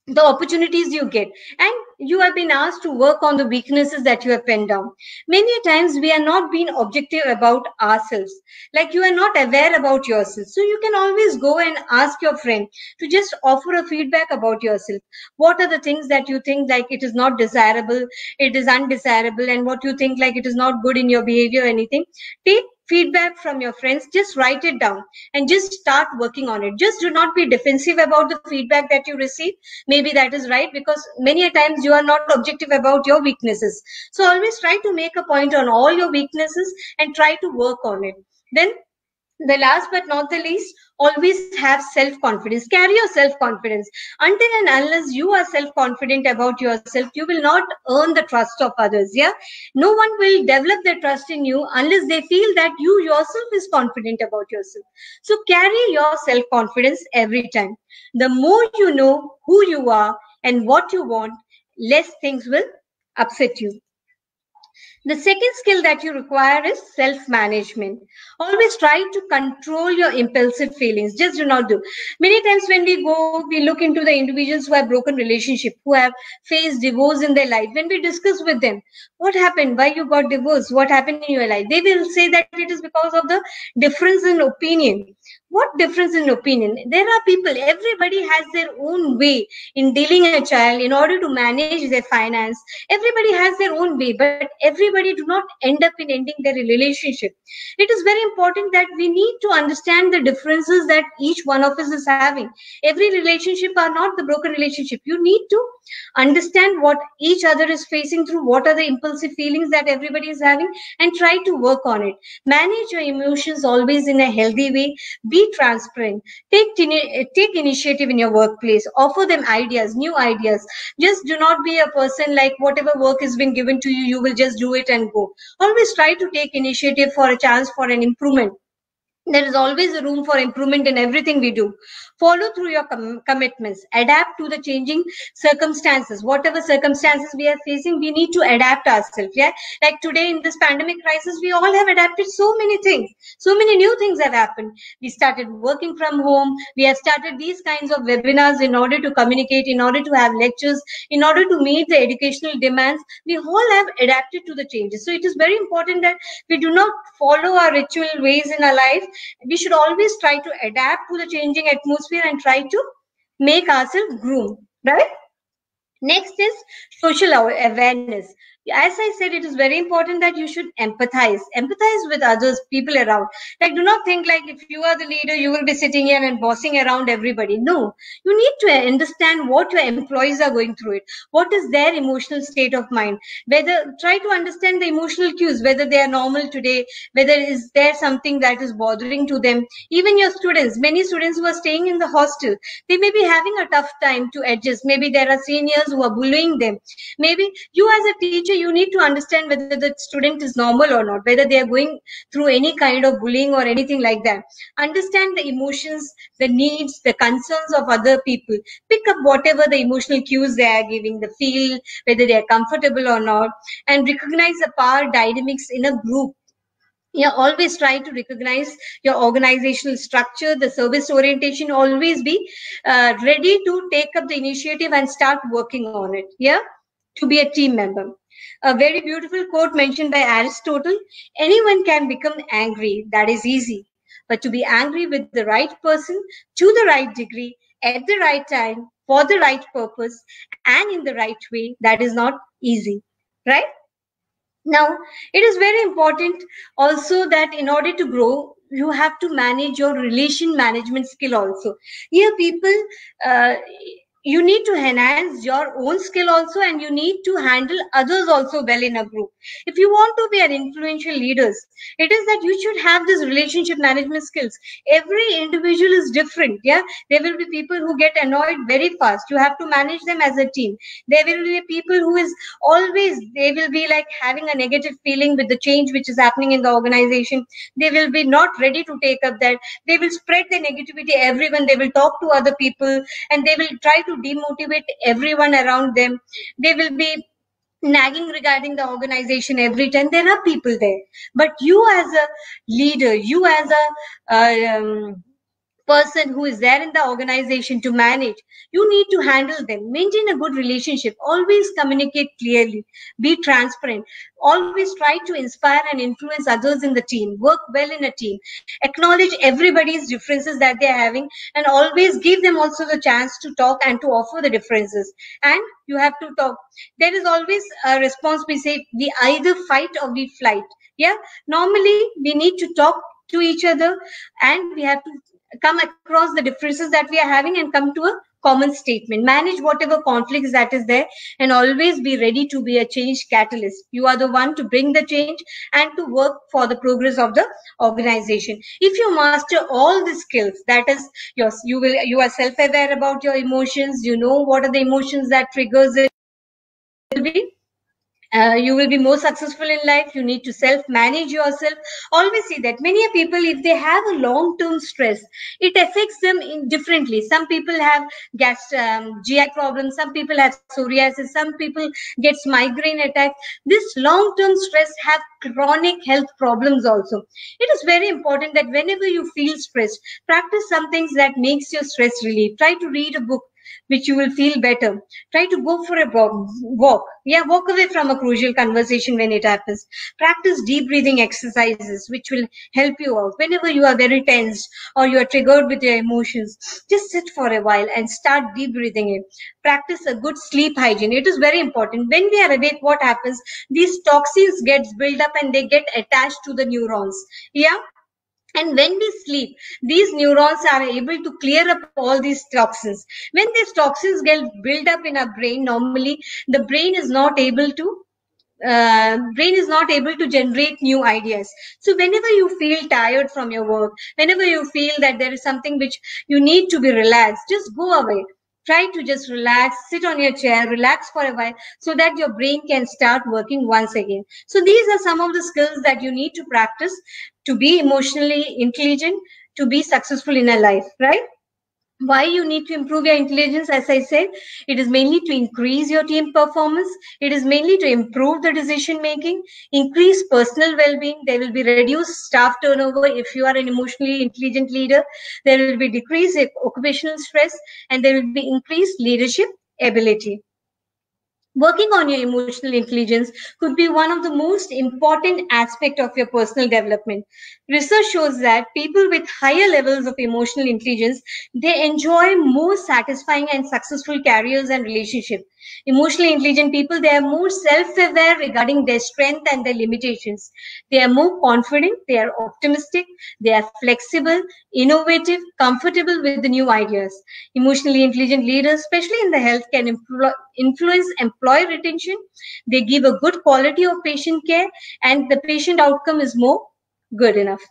the opportunities you get, and you have been asked to work on the weaknesses that you have penned down. Many times we are not being objective about ourselves, like you are not aware about yourself. So you can always go and ask your friend to just offer a feedback about yourself. What are the things that you think like it is not desirable, it is undesirable, and what you think like it is not good in your behavior or anything? Take feedback from your friends, just write it down and just start working on it. Just do not be defensive about the feedback that you receive. Maybe that is right, because many a times you are not objective about your weaknesses. So always try to make a point on all your weaknesses and try to work on it. Then the last but not the least, always have self-confidence. Carry your self-confidence. Until and unless you are self-confident about yourself, you will not earn the trust of others. Yeah, no one will develop their trust in you unless they feel that you yourself is confident about yourself. So carry your self-confidence every time. The more you know who you are and what you want, less things will upset you. The second skill that you require is self-management. Always try to control your impulsive feelings. Just do not do. Many times when we look into the individuals who have broken relationship, who have faced divorce in their life. When we discuss with them, what happened, why you got divorced, what happened in your life, they will say that it is because of the difference in opinion. What difference in opinion? There are people, everybody has their own way in dealing a child in order to manage their finance. Everybody has their own way, but everybody do not end up in ending their relationship. It is very important that we need to understand the differences that each one of us is having. Every relationship are not the broken relationship. You need to understand what each other is facing through, what are the impulsive feelings that everybody is having, and try to work on it. Manage your emotions always in a healthy way. Be transparent. Take initiative in your workplace. Offer them ideas, new ideas. Just do not be a person like whatever work has been given to you, you will just do it and go. Always try to take initiative for a chance for an improvement. There is always a room for improvement in everything we do. Follow through your commitments. Adapt to the changing circumstances. Whatever circumstances we are facing, we need to adapt ourselves. Yeah, like today in this pandemic crisis, we all have adapted so many things. So many new things have happened. We started working from home. We have started these kinds of webinars in order to communicate, in order to have lectures, in order to meet the educational demands. We all have adapted to the changes. So it is very important that we do not follow our ritual ways in our life. We should always try to adapt to the changing atmosphere and try to make ourselves groom, right? Next is social awareness. As I said, it is very important that you should empathize with others, people around. Like, do not think like if you are the leader, you will be sitting here and bossing around everybody. No, you need to understand what your employees are going through it. What is their emotional state of mind? Try to understand the emotional cues, whether they are normal today, whether is there something that is bothering to them. Even your students, many students who are staying in the hostel, they may be having a tough time to adjust. Maybe there are seniors who are bullying them. Maybe you as a teacher, you need to understand whether the student is normal or not, whether they are going through any kind of bullying or anything like that. Understand the emotions, the needs, the concerns of other people. Pick up whatever the emotional cues they are giving, the feel, whether they are comfortable or not, and recognize the power dynamics in a group. Yeah, always try to recognize your organizational structure, the service orientation. Always be ready to take up the initiative and start working on it. Yeah, to be a team member. A very beautiful quote mentioned by Aristotle: anyone can become angry. That is easy. But to be angry with the right person, to the right degree, at the right time, for the right purpose, and in the right way, that is not easy. Right? Now, it is very important also that in order to grow, you have to manage your relation management skill also. Here, people, uh, you need to enhance your own skill also, and you need to handle others also well in a group. If you want to be an influential leaders, it is that you should have this relationship management skills. Every individual is different. Yeah, there will be people who get annoyed very fast. You have to manage them as a team. There will be people who is always, they will be like having a negative feeling with the change which is happening in the organization. They will be not ready to take up that. They will spread the negativity everyone. They will talk to other people, and they will try to demotivate everyone around them. They will be nagging regarding the organization every time. There are people there, but you as a leader, you as a person who is there in the organization to manage, you need to handle them. Maintain a good relationship. Always communicate clearly. Be transparent. Always try to inspire and influence others in the team. Work well in a team. Acknowledge everybody's differences that they're having, and always give them also the chance to talk and to offer the differences. And you have to talk. There is always a response. We say we either fight or we flight. Yeah. Normally we need to talk to each other, and we have to come across the differences that we are having and come to a common statement. Manage whatever conflicts that is there, and always be ready to be a change catalyst. You are the one to bring the change and to work for the progress of the organization. If you master all the skills, that is yours, you are self-aware about your emotions. You know what are the emotions that triggers it. You will be more successful in life. You need to self-manage yourself. Always see that many people, if they have a long-term stress, it affects them differently. Some people have GI problems. Some people have psoriasis. Some people gets migraine attacks. This long-term stress have chronic health problems also. It is very important that whenever you feel stressed, practice some things that makes your stress relief. Try to read a book which you will feel better. Try to go for a walk. Yeah, walk away from a crucial conversation when it happens. Practice deep breathing exercises, which will help you out. Whenever you are very tense or you are triggered with your emotions, just sit for a while and start deep breathing in. Practice a good sleep hygiene. It is very important. When we are awake, what happens? These toxins gets built up and they get attached to the neurons. Yeah. And when we sleep, these neurons are able to clear up all these toxins. When these toxins get built up in our brain, normally the brain is not able to generate new ideas. So whenever you feel tired from your work, whenever you feel that there is something which you need to be relaxed, just go away. Try to just relax, sit on your chair, relax for a while, so that your brain can start working once again. So these are some of the skills that you need to practice to be emotionally intelligent, to be successful in a life, right? Why you need to improve your intelligence? As I said, it is mainly to increase your team performance. It is mainly to improve the decision making, increase personal well-being. There will be reduced staff turnover if you are an emotionally intelligent leader. There will be decreased occupational stress, and there will be increased leadership ability. Working on your emotional intelligence could be one of the most important aspects of your personal development. Research shows that people with higher levels of emotional intelligence, they enjoy more satisfying and successful careers and relationships. Emotionally intelligent people, they are more self-aware regarding their strength and their limitations. They are more confident, they are optimistic, they are flexible, innovative, comfortable with the new ideas. Emotionally intelligent leaders, especially in the health, can influence employee retention. They give a good quality of patient care, and the patient outcome is more good enough.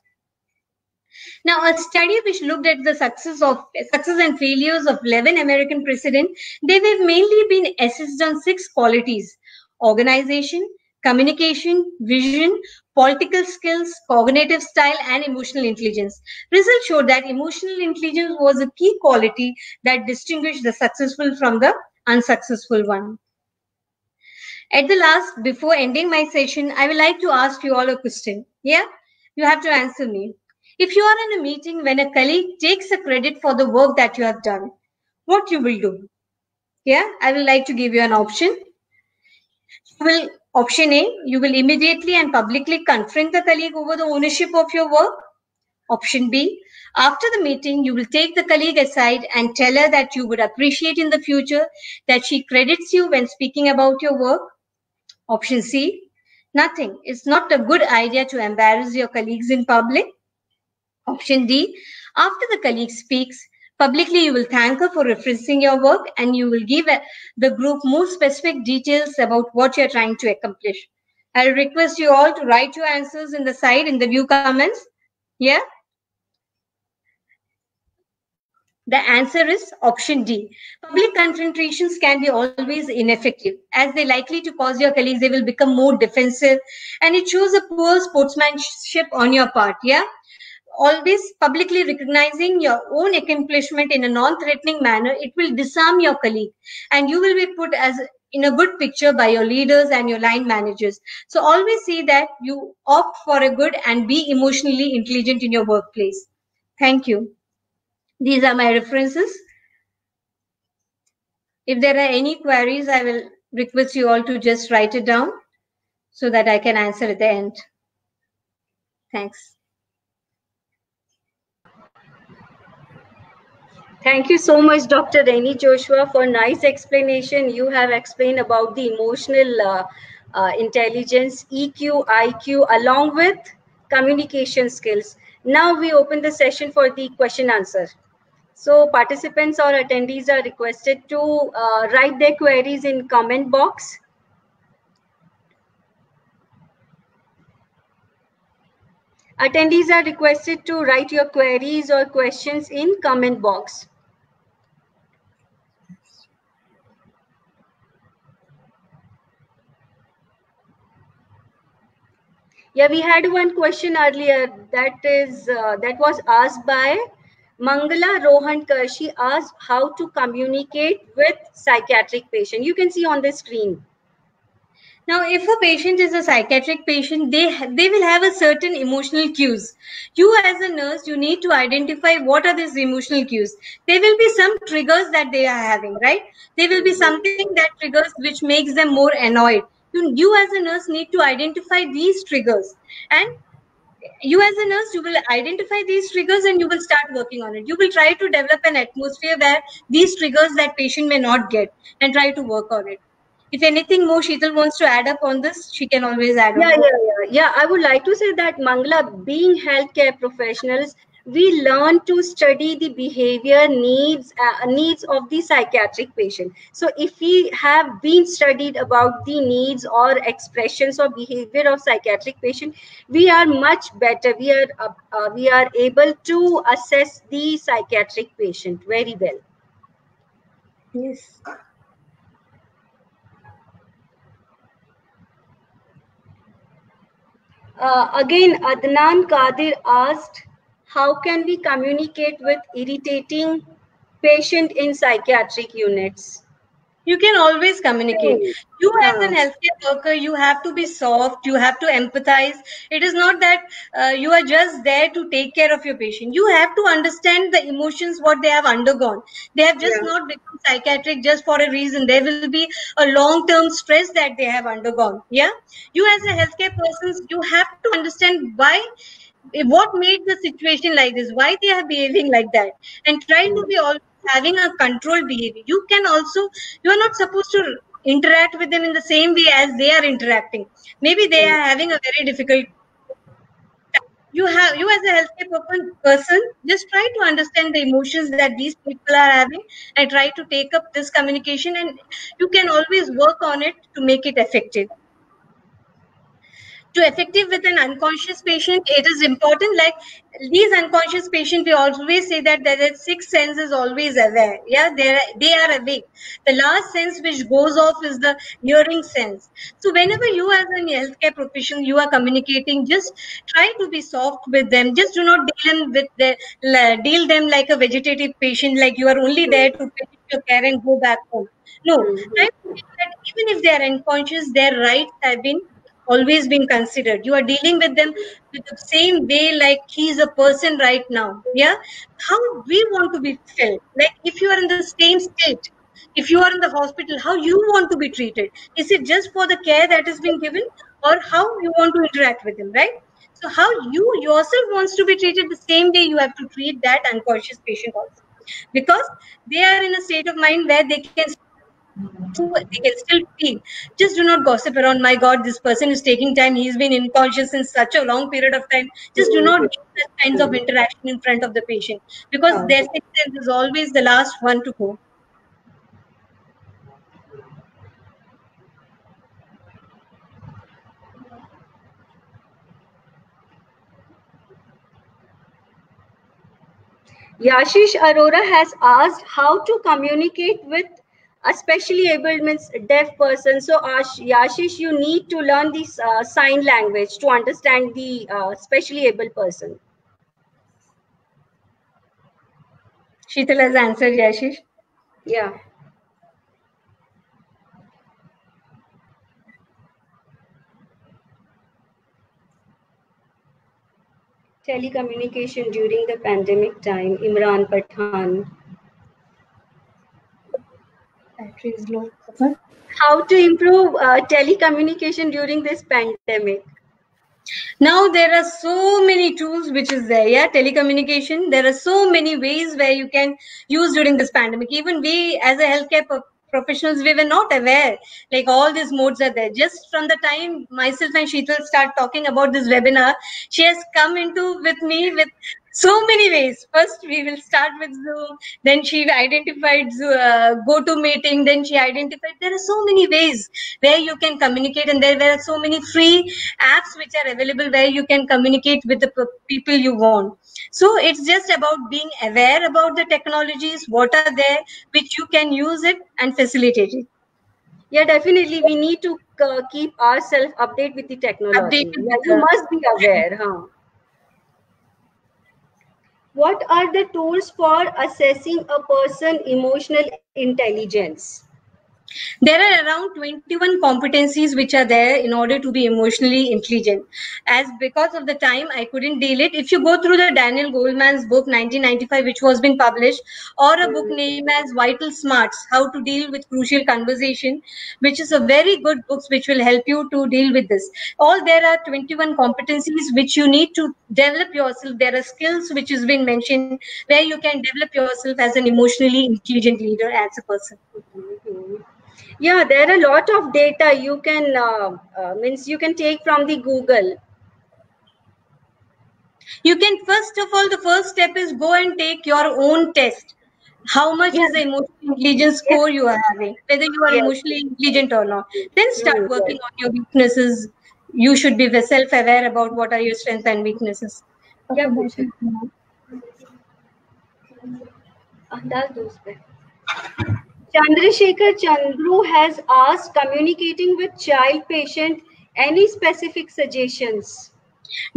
Now, a study which looked at the success and failures of 11 American presidents, they have mainly been assessed on 6 qualities: organization, communication, vision, political skills, cognitive style, and emotional intelligence. Results showed that emotional intelligence was a key quality that distinguished the successful from the unsuccessful one. At the last, before ending my session, I would like to ask you all a question. Yeah? You have to answer me. If you are in a meeting when a colleague takes a credit for the work that you have done, what you will do? Yeah? I would like to give you an option. Option A, you will immediately and publicly confront the colleague over the ownership of your work. Option B, after the meeting, you will take the colleague aside and tell her that you would appreciate in the future that she credits you when speaking about your work. Option C, nothing. It's not a good idea to embarrass your colleagues in public. Option D, after the colleague speaks, publicly you will thank her for referencing your work and you will give the group more specific details about what you're trying to accomplish. I'll request you all to write your answers in the side in the view comments. Yeah? The answer is option D. Public confrontations can be always ineffective, as they likely to cause your colleagues, they will become more defensive, and it shows a poor sportsmanship on your part. Yeah. Always publicly recognizing your own accomplishment in a non-threatening manner, it will disarm your colleague, and you will be put as in a good picture by your leaders and your line managers. So always see that you opt for a good and be emotionally intelligent in your workplace. Thank you. These are my references. If there are any queries, I will request you all to just write it down so that I can answer at the end. Thanks. Thank you so much, Dr. Reni Joshua, for nice explanation. You have explained about the emotional intelligence, EQ, IQ, along with communication skills. Now we open the session for the question answer. So participants or attendees are requested to write their queries in comment box. Attendees are requested to write your queries or questions in comment box. Yeah, we had one question earlier that was asked by Mangala Rohankar. She asked how to communicate with psychiatric patient. You can see on the screen. Now, if a patient is a psychiatric patient, they will have a certain emotional cues. You as a nurse, you need to identify what are these emotional cues. There will be some triggers that they are having, right? There will be something that triggers which makes them more annoyed. You as a nurse need to identify these triggers, and you as a nurse, you will identify these triggers and you will start working on it. You will try to develop an atmosphere where these triggers that patient may not get, and try to work on it. If anything more Sheetal wants to add up on this, she can always add on. Yeah, I would like to say that, Mangala, being healthcare professionals, we learn to study the behavior needs of the psychiatric patient. So if we have been studied about the needs or expressions or behavior of psychiatric patient, we are much better. We are able to assess the psychiatric patient very well. Yes. Again, Adnan Kadir asked, how can we communicate with irritating patient in psychiatric units? You can always communicate. You as Yeah. an healthcare worker, you have to be soft, you have to empathize. It is not that you are just there to take care of your patient. You have to understand the emotions, what they have undergone. They have just Yeah. not become psychiatric just for a reason. There will be a long-term stress that they have undergone. Yeah. You as a healthcare person, you have to understand why, what made the situation like this, why they are behaving like that, and try to be always having a controlled behavior. You can also, you are not supposed to interact with them in the same way as they are interacting. Maybe they are having a very difficult time. You as a person, just try to understand the emotions that these people are having, and try to take up this communication, and you can always work on it to make it effective. To effective with an unconscious patient, it is important, like these unconscious patients, we always say that their sixth sense is always aware. Yeah, they are awake. The last sense which goes off is the hearing sense. So whenever you as a healthcare professional, you are communicating, just try to be soft with them. Just do not deal them like a vegetative patient, like you are only there to finish your care and go back home. No, try to feel that even if they are unconscious, their rights have been always been considered. You are dealing with them with the same way like he's a person right now. Yeah. How we want to be felt. Like if you are in the same state, if you are in the hospital, how you want to be treated. Is it just for the care that has been given, or how you want to interact with them, right? So how you yourself wants to be treated, the same way you have to treat that unconscious patient also. Because they are in a state of mind where they can still feel. Just do not gossip around. My God, this person is taking time. He's been unconscious in such a long period of time. Just do not give such kinds of interaction in front of the patient, because their sixth sense is always the last one to go. Yashish Arora has asked how to communicate with a specially abled means deaf person. So Yashish, you need to learn this sign language to understand the specially able person. Sheetal has answered, Yashish. Yeah. Telecommunication during the pandemic time, Imran Pathan. Battery is low. How to improve telecommunication during this pandemic? Now there are so many tools which is there. Yeah, telecommunication. There are so many ways where you can use during this pandemic. Even we as a healthcare professionals, we were not aware like all these modes are there. Just from the time myself and Sheetal start talking about this webinar, she has come into with me with so many ways. First, we will start with Zoom. Then she identified GoToMeeting. Then she identified there are so many ways where you can communicate, and there are so many free apps which are available where you can communicate with the people you want. So it's just about being aware about the technologies, what are there, which you can use it and facilitate it. Yeah, definitely. We need to keep ourselves updated with the technology. Updated Yeah, with you the must be aware, huh? What are the tools for assessing a person' emotional intelligence? There are around 21 competencies which are there in order to be emotionally intelligent. As because of the time, I couldn't deal it. If you go through the Daniel Goleman's book 1995, which was been published, or a book named as Vital Smarts, How to Deal with Crucial Conversation, which is a very good book which will help you to deal with this. All there are 21 competencies which you need to develop yourself. There are skills which has been mentioned where you can develop yourself as an emotionally intelligent leader as a person. Yeah, there are a lot of data you can means you can take from the Google. You can, first of all, the first step is go and take your own test. How much Yeah. is the emotional intelligence Yes. score you are having, whether you are Yes. emotionally intelligent or not. Then start working Yes. on your weaknesses. You should be self-aware about what are your strengths and weaknesses. Yeah, पूछो. डाल दो उस पे. Chandrasekhar Chandru has asked, communicating with child patient, any specific suggestions?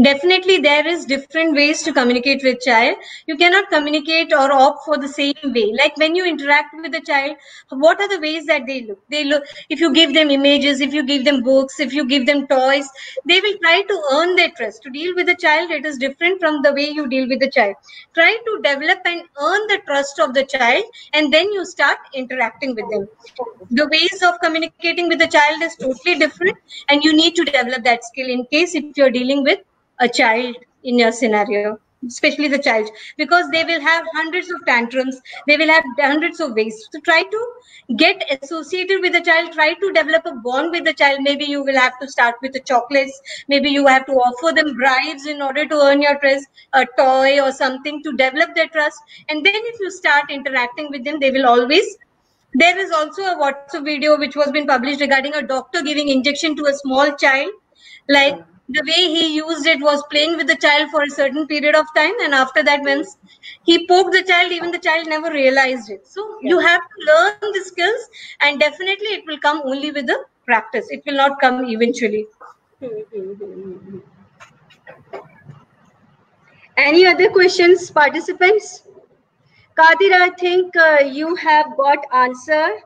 Definitely, there is different ways to communicate with child. You cannot communicate or opt for the same way. Like when you interact with the child, what are the ways that they look? They look, if you give them images, if you give them books, if you give them toys, they will try to earn their trust. To deal with the child, it is different from the way you deal with the child. Try to develop and earn the trust of the child, and then you start interacting with them. The ways of communicating with the child is totally different, and you need to develop that skill in case if you're dealing with a child in your scenario, especially the child, because they will have hundreds of tantrums, they will have hundreds of ways. So try to get associated with the child, try to develop a bond with the child. Maybe you will have to start with the chocolates, maybe you have to offer them bribes in order to earn your trust, a toy or something to develop their trust. And then if you start interacting with them, they will always. There is also a WhatsApp video which was been published regarding a doctor giving injection to a small child. Like the way he used it was playing with the child for a certain period of time, and after that, once he poked the child, even the child never realized it. So you have to learn the skills, and definitely it will come only with the practice. It will not come eventually. Any other questions, participants? Kadir, I think you have got answer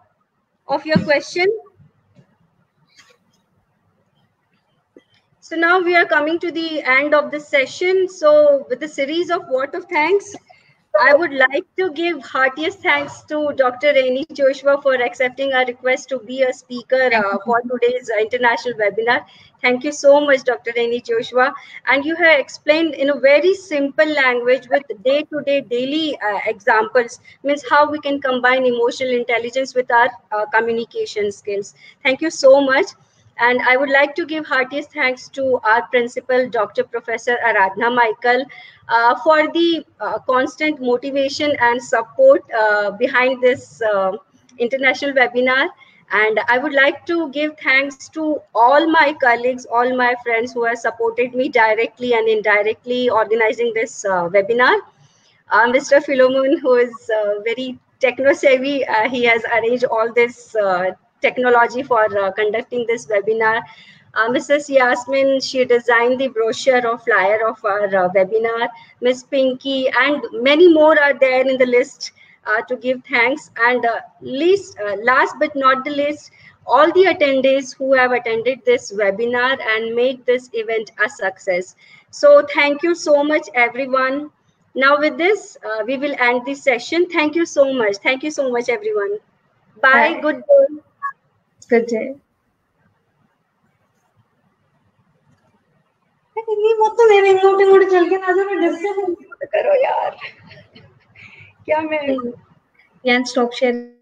of your question. So now we are coming to the end of this session. So with the series of vote of thanks, I would like to give heartiest thanks to Dr. Raini Joshua for accepting our request to be a speaker for today's international webinar. Thank you so much, Dr. Raini Joshua. And you have explained in a very simple language with day-to-day daily examples, means how we can combine emotional intelligence with our communication skills. Thank you so much. And I would like to give heartiest thanks to our principal, Dr. Professor Aradhna Michael, for the constant motivation and support behind this international webinar. And I would like to give thanks to all my colleagues, all my friends who have supported me directly and indirectly organizing this webinar. Mr. Philemon, who is very techno-savvy, he has arranged all this technology for conducting this webinar. Mrs. Yasmin, she designed the brochure or flyer of our webinar. Miss Pinky, and many more are there in the list to give thanks. And last but not the least, all the attendees who have attended this webinar and made this event a success. So thank you so much, everyone. Now with this, we will end this session. Thank you so much. Thank you so much, everyone. Bye. Good day. Good day. करो यार क्या मैं stop sharing.